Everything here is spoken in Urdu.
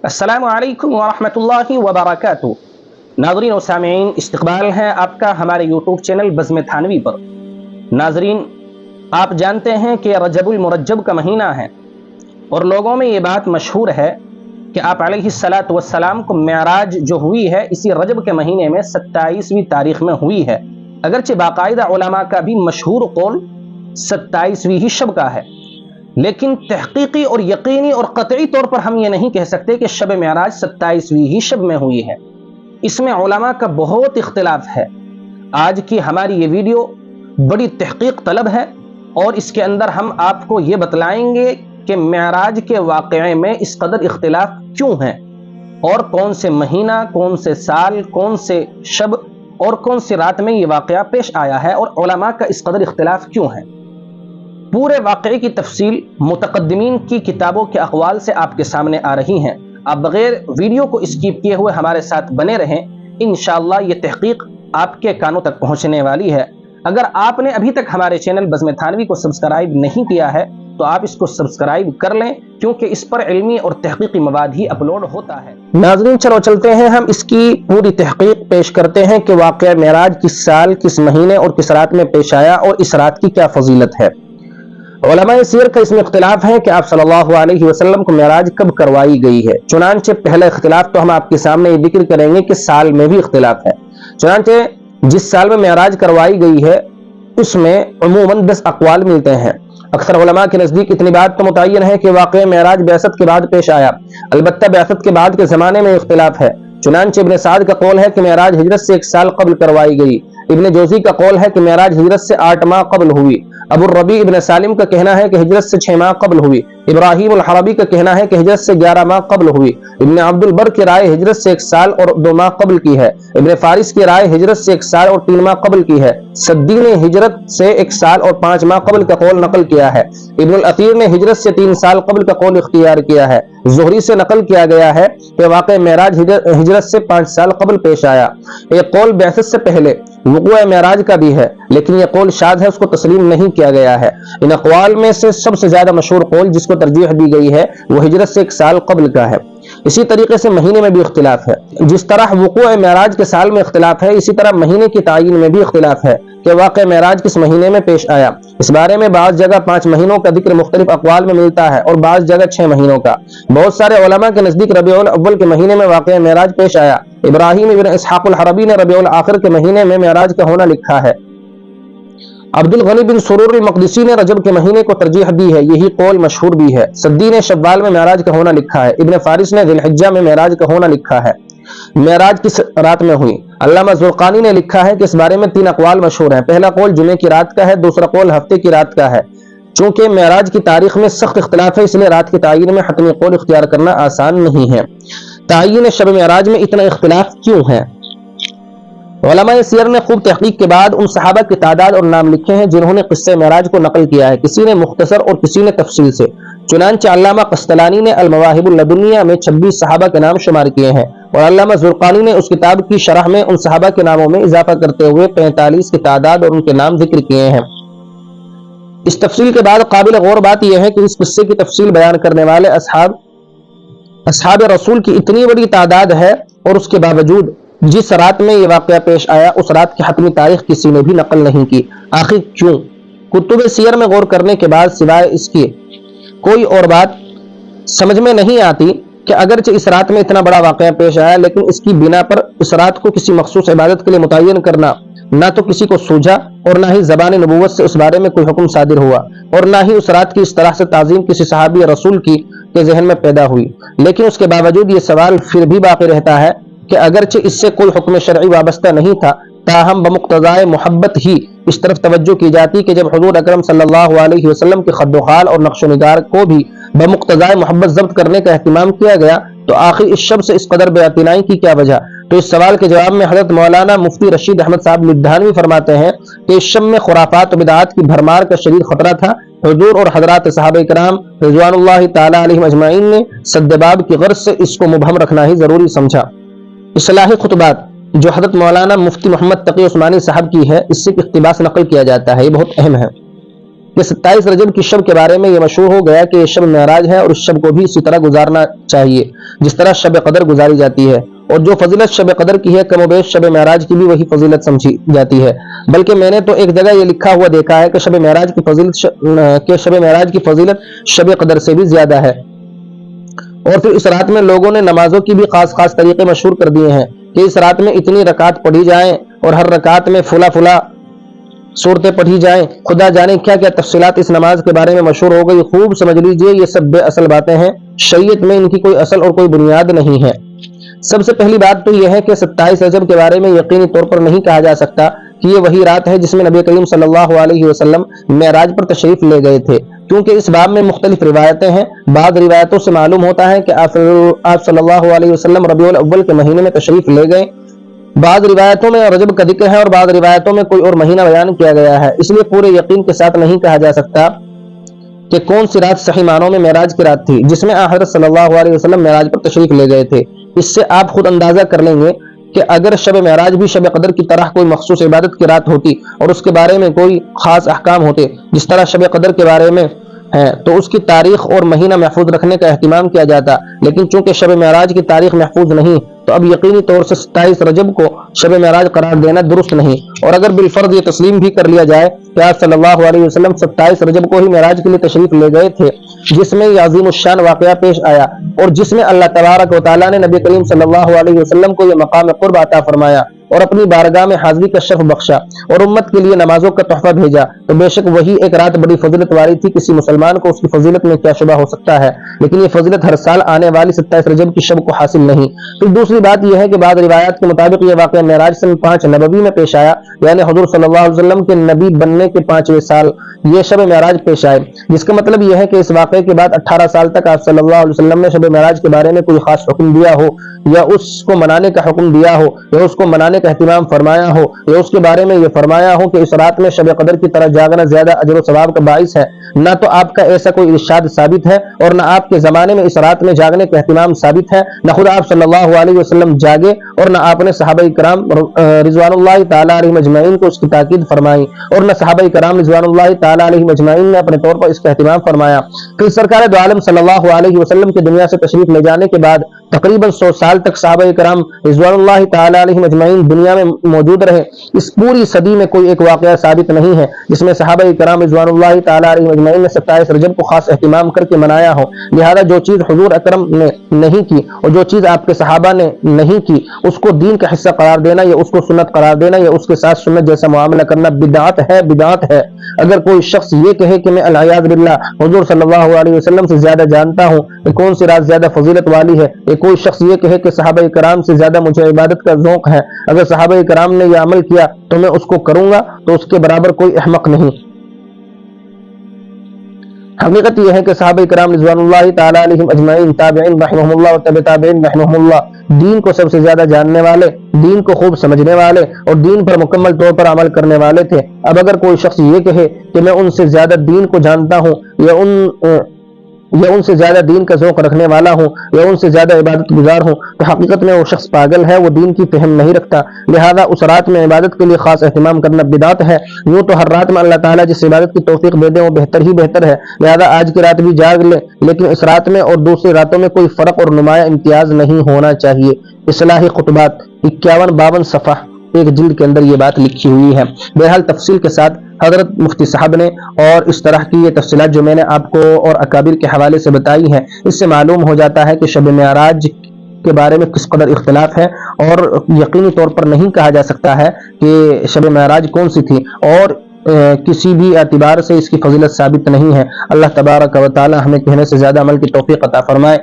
السلام علیکم ورحمۃ اللہ وبرکاتہ۔ ناظرین و سامعین، استقبال ہے آپ کا ہمارے یوٹیوب چینل بزم تھانوی پر۔ ناظرین، آپ جانتے ہیں کہ رجب المرجب کا مہینہ ہے اور لوگوں میں یہ بات مشہور ہے کہ آپ علیہ الصلاۃ والسلام کو معراج جو ہوئی ہے اسی رجب کے مہینے میں 27ویں تاریخ میں ہوئی ہے، اگرچہ باقاعدہ علماء کا بھی مشہور قول 27ویں ہی شب کا ہے، لیکن تحقیقی اور یقینی اور قطعی طور پر ہم یہ نہیں کہہ سکتے کہ شب معراج 27ویں ہی شب میں ہوئی ہے۔ اس میں علماء کا بہت اختلاف ہے۔ آج کی ہماری یہ ویڈیو بڑی تحقیق طلب ہے اور اس کے اندر ہم آپ کو یہ بتلائیں گے کہ معراج کے واقعے میں اس قدر اختلاف کیوں ہیں، اور کون سے مہینہ، کون سے سال، کون سے شب اور کون سی رات میں یہ واقعہ پیش آیا ہے، اور علماء کا اس قدر اختلاف کیوں ہے۔ پورے واقعے کی تفصیل متقدمین کی کتابوں کے اقوال سے آپ کے سامنے آ رہی ہیں۔ آپ بغیر ویڈیو کو اسکیپ کیے ہوئے ہمارے ساتھ بنے رہیں، انشاءاللہ یہ تحقیق آپ کے کانوں تک پہنچنے والی ہے۔ اگر آپ نے ابھی تک ہمارے چینل بزم تھانوی کو سبسکرائب نہیں کیا ہے تو آپ اس کو سبسکرائب کر لیں، کیونکہ اس پر علمی اور تحقیقی مواد ہی اپلوڈ ہوتا ہے۔ ناظرین، چلو چلتے ہیں، ہم اس کی پوری تحقیق پیش کرتے ہیں کہ واقعہ معراج کس سال، کس مہینے اور کس رات میں پیش آیا اور اس رات کی کیا فضیلت ہے۔ علماء سیر کا اس میں اختلاف ہے کہ آپ صلی اللہ علیہ وسلم کو معراج کب کروائی گئی ہے۔ چنانچہ پہلا اختلاف تو ہم آپ کے سامنے یہ ذکر کریں گے کہ سال میں بھی اختلاف ہے۔ چنانچہ جس سال میں معراج کروائی گئی ہے اس میں عموماً 10 اقوال ملتے ہیں۔ اکثر علماء کے نزدیک اتنی بات تو متعین ہے کہ واقعہ معراج بعثت کے بعد پیش آیا، البتہ بعثت کے بعد کے زمانے میں اختلاف ہے۔ چنانچہ ابن سعد کا قول ہے کہ معراج ہجرت سے 1 سال قبل کروائی گئی، ابن جوزی کا قول ہے کہ معراج ہجرت سے 8 ماہ قبل ہوئی، ابو الربیع ابن سالم کا کہنا ہے کہ ہجرت سے 6 ماہ قبل ہوئی، ابراہیم الحربی کا کہنا ہے کہ ہجرت سے 11 ماہ قبل ہوئی، ابن عبد البر کی رائے ہجرت سے 1 سال اور 2 ماہ قبل کی ہے، ابن فارس کی رائے ہجرت سے 1 سال اور 3 ماہ قبل کی ہے، سدی نے ہجرت سے 1 سال اور 5 ماہ قبل کا قول نقل کیا ہے، ابن الاثیر نے ہجرت سے 3 سال قبل کا قول اختیار کیا ہے۔ زہری سے نقل کیا گیا ہے کہ واقع معراج ہجرت سے 5 سال قبل پیش آیا۔ ایک قول بعثت سے پہلے وقوع معراج کا بھی ہے، لیکن یہ قول شاذ ہے، اس کو تسلیم نہیں کیا گیا ہے۔ ان اقوال میں سے سب سے زیادہ مشہور قول جس کو ترجیح دی گئی ہے وہ ہجرت سے 1 سال قبل کا ہے۔ اسی طریقے سے مہینے میں بھی اختلاف ہے۔ جس طرح وقوع معراج کے سال میں اختلاف ہے، اسی طرح مہینے کی تعین میں بھی اختلاف ہے کہ واقع معراج کس مہینے میں پیش آیا۔ اس بارے میں بعض جگہ 5 مہینوں کا ذکر مختلف اقوال میں ملتا ہے اور بعض جگہ 6 مہینوں کا۔ بہت سارے علماء کے نزدیک ربیع الاول کے مہینے میں واقع معراج پیش آیا۔ ابراہیم ابن اسحاق الحربی نے ربیع الاخر کے مہینے میں معراج کا ہونا لکھا ہے۔ عبد الغنی بن سرور المقدسی نے رجب کے مہینے کو ترجیح دی ہے، یہی قول مشہور بھی ہے۔ سدی نے شوال میں معراج کا ہونا لکھا ہے۔ ابن فارس نے ذی الحجہ میں معراج کا ہونا لکھا ہے۔ معراج کس رات میں ہوئی؟ علامہ زرقانی نے لکھا ہے کہ اس بارے میں 3 اقوال مشہور ہیں۔ پہلا قول جمعے کی رات کا ہے، دوسرا قول ہفتے کی رات کا ہے۔ چونکہ معراج کی تاریخ میں سخت اختلاف ہے، اس لیے رات کی تعین میں حتمی قول اختیار کرنا آسان نہیں ہے۔ تعین شب معراج میں اتنا اختلاف کیوں ہے؟ علماء سیر نے خوب تحقیق کے بعد ان صحابہ کی تعداد اور نام لکھے ہیں جنہوں نے قصہ معراج کو نقل کیا ہے، کسی نے مختصر اور کسی نے تفصیل سے۔ چنانچہ علامہ قسطلانی نے المواہب اللدنیہ میں 26 صحابہ کے نام شمار کیے ہیں، اور علامہ زرقانی نے اس کتاب کی شرح میں ان صحابہ کے ناموں میں اضافہ کرتے ہوئے 45 کی تعداد اور ان کے نام ذکر کیے ہیں۔ اس تفصیل کے بعد قابل غور بات یہ ہے کہ اس قصے کی تفصیل بیان کرنے والے اصحاب رسول کی اتنی بڑی تعداد ہے، اور اس کے باوجود جس رات میں یہ واقعہ پیش آیا اس رات کی حتمی تاریخ کسی نے بھی نقل نہیں کی۔ آخر کیوں؟ کتب سیر میں غور کرنے کے بعد سوائے اس کی کوئی اور بات سمجھ میں نہیں آتی کہ اگرچہ اس رات میں اتنا بڑا واقعہ پیش آیا، لیکن اس کی بنا پر اس رات کو کسی مخصوص عبادت کے لیے متعین کرنا نہ تو کسی کو سوجا، اور نہ ہی زبان نبوت سے اس بارے میں کوئی حکم صادر ہوا، اور نہ ہی اس رات کی اس طرح سے تعظیم کسی صحابی رسول کی کے ذہن میں پیدا ہوئی۔ لیکن اس کے باوجود یہ سوال پھر بھی باقی رہتا ہے کہ اگرچہ اس سے کوئی حکم شرعی وابستہ نہیں تھا، تاہم بمقتضائے محبت ہی اس طرف توجہ کی جاتی کہ جب حضور اکرم صلی اللہ علیہ وسلم کے خد و خال اور نقش و نگار کو بھی بمقتضائے محبت ضبط کرنے کا اہتمام کیا گیا، تو آخر اس شب سے اس قدر بے اعتنائی کی کیا وجہ؟ تو اس سوال کے جواب میں حضرت مولانا مفتی رشید احمد صاحب لدھانوی فرماتے ہیں کہ اس شب میں خرافات و بدعات کی بھرمار کا شدید خطرہ تھا۔ حضور اور حضرات صحابہ کرام رضوان اللہ تعالی علیہم اجمعین نے سد باب کی غرض سے اس کو مبہم رکھنا ہی ضروری سمجھا۔ اصلاحی خطبات جو حضرت مولانا مفتی محمد تقی عثمانی صاحب کی ہے، اس سے اقتباس نقل کیا جاتا ہے، یہ بہت اہم ہے۔ کہ 27 رجب کی شب کے بارے میں یہ مشہور ہو گیا کہ یہ شب معراج ہے اور اس شب کو بھی اسی طرح گزارنا چاہیے جس طرح شب قدر گزاری جاتی ہے، اور جو فضیلت شب قدر کی ہے کم و بیش شب معراج کی بھی وہی فضیلت سمجھی جاتی ہے، بلکہ میں نے تو ایک جگہ یہ لکھا ہوا دیکھا ہے کہ شب معراج کی فضیلت شب قدر سے بھی زیادہ ہے۔ اور پھر اس رات میں لوگوں نے نمازوں کی بھی خاص طریقے مشہور کر دیے ہیں کہ اس رات میں اتنی رکعت پڑھی جائیں اور ہر رکعت میں فلا صورتیں پڑھی جائیں، خدا جانے کیا کیا تفصیلات اس نماز کے بارے میں مشہور ہو گئی۔ خوب سمجھ لیجئے یہ سب بے اصل باتیں ہیں، شریعت میں ان کی کوئی اصل اور کوئی بنیاد نہیں ہے۔ سب سے پہلی بات تو یہ ہے کہ 27 رجب کے بارے میں یقینی طور پر نہیں کہا جا سکتا کہ یہ وہی رات ہے جس میں نبی کریم صلی اللہ علیہ وسلم معراج پر تشریف لے گئے تھے، کیونکہ اس باب میں مختلف روایتیں ہیں۔ بعض روایتوں سے معلوم ہوتا ہے کہ آپ صلی اللہ علیہ وسلم ربیع الاول کے مہینے میں تشریف لے گئے، بعض روایتوں میں رجب کا ذکر ہے اور بعض روایتوں میں کوئی اور مہینہ بیان کیا گیا ہے، اس لیے پورے یقین کے ساتھ نہیں کہا جا سکتا کہ کون سی رات صحیح معنوں میں معراج کی رات تھی جس میں حضرت صلی اللہ علیہ وسلم معراج پر تشریف لے گئے تھے۔ اس سے آپ خود اندازہ کر لیں گے کہ اگر شب معراج بھی شب قدر کی طرح کوئی مخصوص عبادت کی رات ہوتی اور اس کے بارے میں کوئی خاص احکام ہوتے جس طرح شب قدر کے بارے میں ہے، تو اس کی تاریخ اور مہینہ محفوظ رکھنے کا اہتمام کیا جاتا، لیکن چونکہ شب معراج کی تاریخ محفوظ نہیں تو اب یقینی طور سے 27 رجب کو شب معراج قرار دینا درست نہیں۔ اور اگر بالفرض یہ تسلیم بھی کر لیا جائے کہ آپ صلی اللہ علیہ وسلم 27 رجب کو ہی معراج کے لیے تشریف لے گئے تھے، جس میں یہ عظیم الشان واقعہ پیش آیا اور جس میں اللہ تبارک و تعالیٰ نے نبی کریم صلی اللہ علیہ وسلم کو یہ مقام قرب عطا فرمایا اور اپنی بارگاہ میں حاضری کا شرف بخشا اور امت کے لیے نمازوں کا تحفہ بھیجا، تو بے شک وہی ایک رات بڑی فضیلت والی تھی۔ کسی مسلمان کو اس کی فضیلت میں کیا شبہ ہو سکتا ہے، لیکن یہ فضیلت ہر سال آنے والی 27 رجب کی شب کو حاصل نہیں۔ پھر دوسری بات یہ ہے کہ بعض روایات کے مطابق یہ واقعہ معراج سن 5 نبوی میں پیش آیا، یعنی حضور صلی اللہ علیہ وسلم کے نبی بننے کے 5ویں سال یہ شب معراج پیش آئے، جس کا مطلب یہ ہے کہ اس واقعے کے بعد 18 سال تک آپ صلی اللہ علیہ وسلم نے شب معراج کے بارے میں کوئی خاص حکم دیا ہو یا اس کو منانے کا حکم دیا ہو یا اس کو منانے کا اہتمام فرمایا ہو یا اس کے بارے میں یہ فرمایا ہو کہ اس رات میں شب قدر کی طرح جاگنا زیادہ اجر و ثواب کا باعث ہے۔ نہ تو آپ کا ایسا کوئی ارشاد ثابت ہے اور نہ آپ کے زمانے میں اس رات میں جاگنے کا اہتمام ثابت ہے، نہ خود آپ صلی اللہ علیہ وسلم جاگے اور نہ آپ نے صحابہ کرام رضوان اللہ تعالیٰ علیہ مجمعین کو اس کی تاکید فرمائی اور نہ صحابہ کرام رضوان اللہ تعالیٰ علیہ مجمعین نے اپنے طور پر اس کا اہتمام فرمایا۔ پھر سرکار دو عالم صلی اللہ علیہ وسلم کے دنیا سے تشریف لے جانے کے بعد تقریباً 100 سال تک صحابہ کرام رضوان اللہ تعالیٰ علیہ مجمعین دنیا میں موجود رہے۔ اس پوری صدی میں کوئی ایک واقعہ ثابت نہیں ہے جس میں صحابہ کرام رضوان اللہ تعالیٰ علیہ مجمعین نے 27 رجب کو خاص اہتمام کر کے منایا ہو، لہذا جو چیز حضور اکرم نے نہیں کی اور جو چیز آپ کے صحابہ نے نہیں کی اس کو دین کا حصہ قرار دینا یا اس کو سنت قرار دینا یا اس کے ساتھ سنت جیسا معاملہ کرنا بدعت ہے۔ اگر کوئی شخص یہ کہے کہ میں العیاذ باللہ حضور صلی اللہ علیہ وسلم سے زیادہ جانتا ہوں کہ کون سی رات زیادہ فضیلت والی ہے، یا کوئی شخص یہ کہے کہ صحابہ کرام سے زیادہ مجھے عبادت کا ذوق ہے، اگر صحابہ کرام نے یہ عمل کیا تو میں اس کو کروں گا، تو اس کے برابر کوئی احمق نہیں۔ حقیقت یہ ہے کہ صحابہ کرام رضوان اللہ تعالیٰ علیہم اجمعین، تابعین رحمہم اللہ و تبع تابعین رحمہم اللہ دین کو سب سے زیادہ جاننے والے، دین کو خوب سمجھنے والے اور دین پر مکمل طور پر عمل کرنے والے تھے۔ اب اگر کوئی شخص یہ کہے کہ میں ان سے زیادہ دین کو جانتا ہوں یا ان سے زیادہ دین کا ذوق رکھنے والا ہوں یا ان سے زیادہ عبادت گزار ہوں، تو حقیقت میں وہ شخص پاگل ہے، وہ دین کی فہم نہیں رکھتا، لہذا اس رات میں عبادت کے لیے خاص اہتمام کرنا بدعت ہے۔ یوں تو ہر رات میں اللہ تعالیٰ جس عبادت کی توفیق دے دے وہ بہتر ہی بہتر ہے، لہذا آج کی رات بھی جاگ لے، لیکن اس رات میں اور دوسری راتوں میں کوئی فرق اور نمایاں امتیاز نہیں ہونا چاہیے۔ اصلاحی خطبات 51-52 صفحہ ایک جلد کے اندر یہ بات لکھی ہوئی ہے۔ بہرحال تفصیل کے ساتھ حضرت مفتی صاحب نے اور اس طرح کی یہ تفصیلات جو میں نے آپ کو اور اکابر کے حوالے سے بتائی ہیں، اس سے معلوم ہو جاتا ہے کہ شب معراج کے بارے میں کس قدر اختلاف ہے اور یقینی طور پر نہیں کہا جا سکتا ہے کہ شب معراج کون سی تھی، اور کسی بھی اعتبار سے اس کی فضیلت ثابت نہیں ہے۔ اللہ تبارک و تعالی ہمیں کہنے سے زیادہ عمل کی توفیق عطا فرمائے۔